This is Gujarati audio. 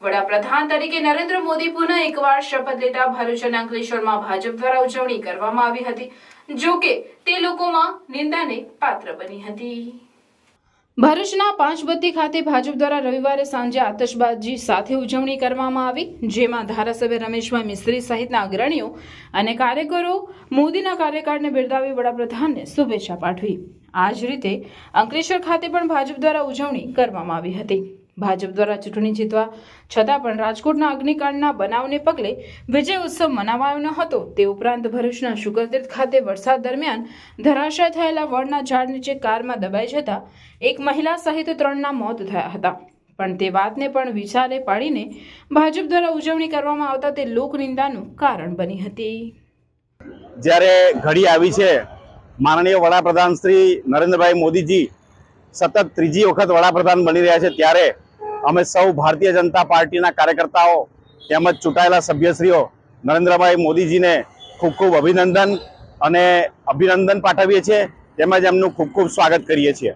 વડાપ્રધાન તરીકે નરેન્દ્ર મોદી પુનઃ એકવાર શપથ લેતા ભરૂચ અને અંકલેશ્વરમાં ભાજપ દ્વારા ઉજવણી કરવામાં આવી હતી, જો કે તે લોકોમાં નિંદાને પાત્ર બની હતી। ભરૂચના પાંચબત્તી ખાતે ભાજપ દ્વારા રવિવારે સાંજે આતશબાજી સાથે ઉજવણી કરવામાં આવી, જેમાં ધારાસભ્ય રમેશભાઈ મિસ્ત્રી સહિતના અગ્રણીઓ અને કાર્યકરો મોદીના કાર્યકાળને બિરદાવી વડાપ્રધાનને શુભેચ્છા પાઠવી। આ જ રીતે અંકલેશ્વર ખાતે પણ ભાજપ દ્વારા ઉજવણી કરવામાં આવી હતી। ભાજપ દ્વારા ચૂંટણી જીતવા છતાં પણ રાજકોટના અગ્નિકાંડના બનાવને પગલે વિજય ઉત્સવ મનાવાયો ન હતો। તે ઉપરાંત ભરૂચના શુગરતીર્થ ખાતે વરસાદ દરમિયાન ધરાશાય થયેલા વડના ઝાડ નીચે કારમાં દબાઈ જતા એક મહિલા સહિત 3ના મોત થયા હતા, પણ તે વાતને પણ વિચારે પાડીને ભાજપ દ્વારા ઉજવણી કરવામાં આવતા તે લોકનિંદાનું કારણ બની હતી। જ્યારે ઘડી આવી છે માનનીય વડાપ્રધાન શ્રી નરેન્દ્રભાઈ મોદીજી સતત ત્રીજી વખત વડાપ્રધાન બની રહ્યા છે, ત્યારે અમે સૌ ભારતીય જનતા પાર્ટીના કાર્યકર્તાઓ તેમજ ચૂંટાયેલા સભ્યશ્રીઓ નરેન્દ્રભાઈ મોદીજીને ખૂબ ખૂબ અભિનંદન પાઠવીએ છીએ, તેમજ એમનું ખૂબ ખૂબ સ્વાગત કરીએ છીએ।